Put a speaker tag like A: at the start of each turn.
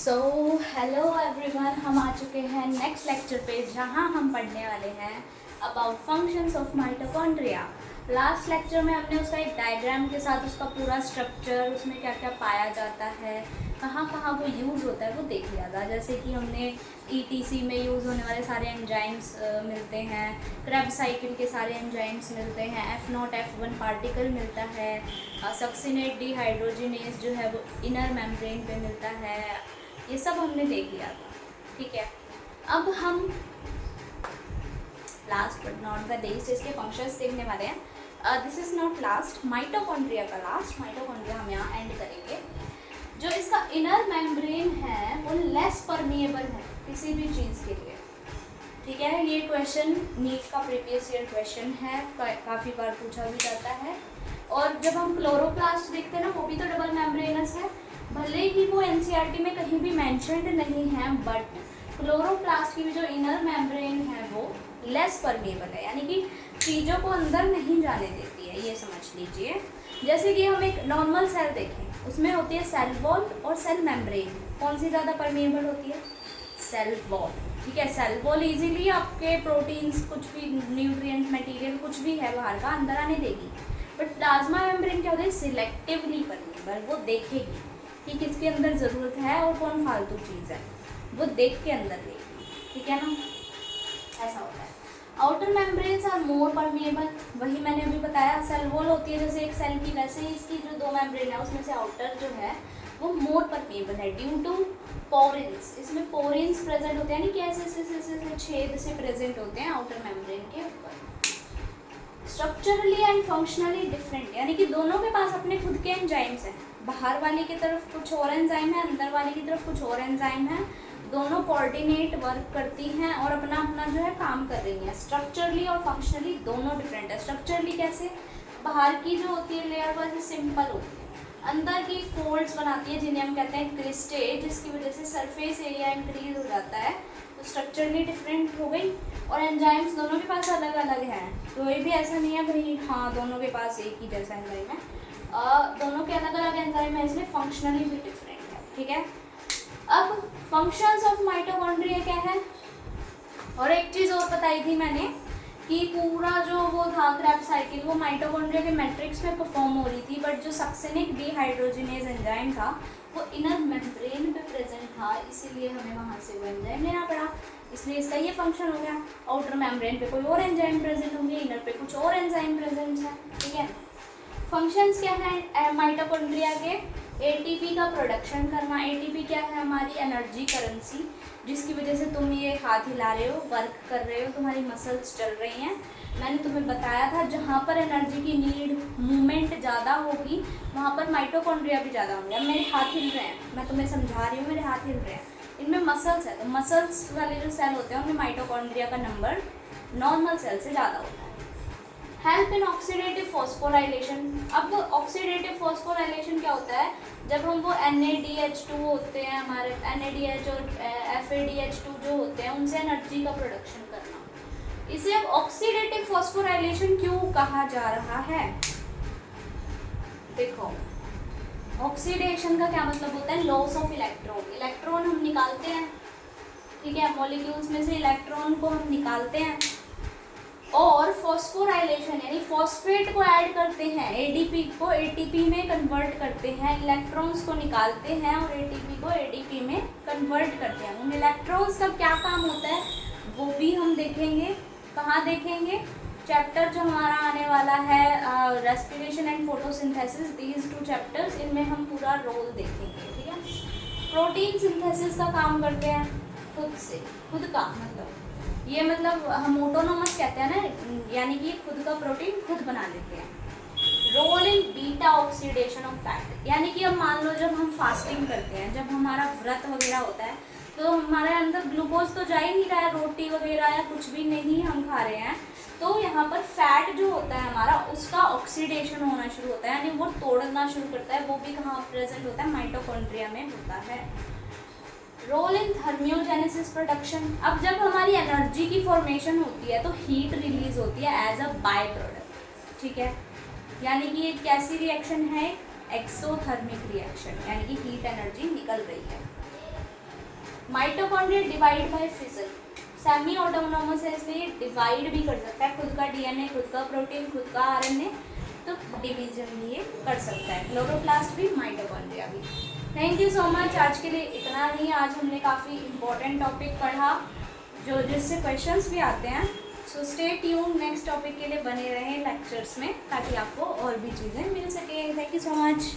A: So hello everyone, हम आ चुके हैं नेक्स्ट लेक्चर पे जहां हम पढ़ने वाले हैं about functions of mitochondria. Last lecture में हमने उसका एक डायग्राम के साथ उसका पूरा स्ट्रक्चर, उसमें क्या क्या पाया जाता है, कहाँ कहाँ वो यूज़ होता है वो देख लिया था। जैसे कि हमने ईटीसी में यूज़ होने वाले सारे एंजाइम्स मिलते हैं, क्रेब्स साइकिल के सारे एंजाइम्स मिलते हैं, F0 F1 पार्टिकल मिलता है, सक्सिनेट डिहाइड्रोजिनेज जो है वो इनर मेम्ब्रेन पे मिलता है। ये सब हमने देख लिया था, ठीक है। अब हम last but not the least इसके फंक्शंस देखने वाले हैं। This is not last, mitochondria का लास्ट। माइटोकॉन्ड्रिया हम यहाँ एंड करेंगे। जो इसका इनर मेम्ब्रेन है वो लेस परमिएबल है किसी भी चीज़ के लिए, ठीक है। ये क्वेश्चन नीट का प्रीवियस ईयर क्वेश्चन है, काफ़ी बार पूछा भी जाता है। और जब हम क्लोरोप्लास्ट देखते हैं ना, वो भी तो डबल मेम्ब्रेनस है, भले ही वो एनसीईआरटी में कहीं भी मेंशन्ड नहीं है, बट क्लोरोप्लास्ट की भी जो इनर मेम्ब्रेन है वो लेस परमिएबल है, यानी कि चीज़ों को अंदर नहीं जाने देती है, ये समझ लीजिए। जैसे कि हम एक नॉर्मल सेल देखें, उसमें होती है सेल वॉल और सेल मेम्ब्रेन। कौन सी ज़्यादा परमिएबल होती है? सेल वॉल, ठीक है। सेल वॉल इजीली आपके प्रोटीन्स, कुछ भी न्यूट्रिएंट मटेरियल कुछ भी है बाहर का, अंदर आने देगी। बट प्लाज्मा मेम्ब्रेन क्या होता है? सिलेक्टिवली परमिएबल, वो देखेगी कि किसके अंदर ज़रूरत है और कौन फालतू चीज़ है, वो देख के अंदर लेगी, ठीक है ना, ऐसा होता है। Outer membranes are more permeable, वही मैंने अभी बताया। सेल वॉल होती है जैसे एक सेल की, वैसे ही इसकी जो दो मेम्ब्रेन है उसमें से आउटर जो है वो मोर परमिएबल है ड्यू टू पोरेंस। इसमें पोरेंस प्रेजेंट होते हैं, यानी कि ऐसे छेद से प्रेजेंट होते हैं आउटर मेम्ब्रेन के ऊपर। स्ट्रक्चरली एंड फंक्शनली डिफरेंट, यानी कि दोनों के पास अपने खुद के एंजाइम्स हैं। बाहर वाले की तरफ कुछ और एंजाइम है, अंदर वाले की तरफ कुछ और एंजाइम है, दोनों कोऑर्डिनेट वर्क करती हैं और अपना अपना जो है काम कर रही हैं। स्ट्रक्चरली और फंक्शनली दोनों डिफरेंट है। स्ट्रक्चरली कैसे? बाहर की जो होती है लेयर वो सिंपल होती है, अंदर की फोल्ड्स बनाती है जिन्हें हम कहते हैं क्रिस्टे, जिसकी वजह से सरफेस एरिया इंक्रीज हो जाता है, तो स्ट्रक्चरली डिफरेंट हो गई। और एंजाइम्स दोनों के पास अलग अलग हैं, कोई भी ऐसा नहीं है भाई हाँ दोनों के पास एक ही जैसा एंजाइम है, दोनों के अलग अलग एंजाइम है, इसलिए फंक्शनली भी डिफरेंट है, ठीक है। अब फंक्शंस ऑफ माइटोकॉन्ड्रिया क्या है? और एक चीज़ और बताई थी मैंने कि पूरा जो वो था क्रेब्स साइकिल, वो माइटोकॉन्ड्रिया के मैट्रिक्स में परफॉर्म हो रही थी, बट जो सक्सिनिक डिहाइड्रोजिनेज एंजाइम था वो इनर मेम्ब्रेन पे प्रेजेंट था, इसीलिए हमें वहाँ से वो एंजाइम लेना पड़ा, इसलिए इसका ये फंक्शन हो गया। आउटर मेम्ब्रेन पे कोई और एंजाइम प्रेजेंट होंगे, इनर पे कुछ और एंजाइम प्रेजेंट है, ठीक है। फंक्शंस क्या है माइटोकॉन्ड्रिया के? एटीपी का प्रोडक्शन करना। एटीपी क्या है? हमारी एनर्जी करेंसी, जिसकी वजह से तुम ये हाथ हिला रहे हो, वर्क कर रहे हो, तुम्हारी मसल्स चल रही हैं। मैंने तुम्हें बताया था जहाँ पर एनर्जी की नीड, मूवमेंट ज़्यादा होगी वहाँ पर माइटोकॉन्ड्रिया भी ज़्यादा होंगे। अब मेरे हाथ हिल रहे हैं, मैं तुम्हें समझा रही हूँ, मेरे हाथ हिल रहे हैं, इनमें मसल्स है, तो मसल्स वाले जो सेल होते हैं उनमें माइटोकॉन्ड्रिया का नंबर नॉर्मल सेल से ज़्यादा होता है। Help in oxidative phosphorylation. अब ऑक्सीडेटिव फॉस्फोराइलेशन क्या होता है? जब हम वो NADH2 होते हैं हमारे, NADH और FADH2 जो होते हैं उनसे एनर्जी का प्रोडक्शन करना, इसे अब ऑक्सीडेटिव फॉस्फोराइलेशन क्यों कहा जा रहा है? देखो, ऑक्सीडेशन का क्या मतलब होता है? Loss of electron. इलेक्ट्रॉन हम निकालते हैं, ठीक है, मॉलिक्यूल्स में से इलेक्ट्रॉन को हम निकालते हैं, और फॉस्फोराइलेशन यानी फॉस्फेट को ऐड करते हैं, एडीपी को एटीपी में कन्वर्ट करते हैं, इलेक्ट्रॉन्स को निकालते हैं और एटीपी को एडीपी में कन्वर्ट करते हैं। उन इलेक्ट्रॉन्स का क्या काम होता है वो भी हम देखेंगे। कहाँ देखेंगे? चैप्टर जो हमारा आने वाला है respiration and photosynthesis, these 2 chapters, इनमें हम पूरा रोल देखेंगे, ठीक है। प्रोटीन सिंथेसिस का काम करते हैं खुद से, खुद का मतलब ये मतलब हम ऑटोनोमस कहते हैं ना, यानी कि खुद का प्रोटीन खुद बना लेते हैं। Role in beta oxidation of fat, यानी कि अब मान लो जब हम फास्टिंग करते हैं, जब हमारा व्रत वगैरह होता है, तो हमारे अंदर ग्लूकोज तो जा ही नहीं रहा है, रोटी वगैरह या कुछ भी नहीं हम खा रहे हैं, तो यहाँ पर फैट जो होता है हमारा, उसका ऑक्सीडेशन होना शुरू होता है, यानी वो तोड़ना शुरू करता है। वो भी कहाँ प्रेजेंट होता है? माइटोकॉन्ड्रिया में होता है। Role in thermogenesis production. अब जब हमारी एनर्जी की फॉर्मेशन होती है तो हीट रिलीज होती है एज अ बाय प्रोडक्ट, ठीक है, यानी कि एक कैसी रिएक्शन है? एक्सोथर्मिक रिएक्शन, यानी कि हीट एनर्जी निकल रही है। Mitochondria divide by fission, semi autonomous है इसलिए डिवाइड भी कर सकता है, खुद का डीएनए, खुद का प्रोटीन, खुद का आरएनए, तो डिवीजन भी ये कर सकता है। क्लोरोप्लास्ट भी, माइटोकॉन्ड्रिया भी। Thank you so much. आज के लिए इतना ही। आज हमने काफ़ी इम्पोर्टेंट टॉपिक पढ़ा जो जिससे क्वेश्चंस भी आते हैं। So stay tune, next topic के लिए बने रहें लेक्चर्स में ताकि आपको और भी चीज़ें मिल सके। Thank you so much.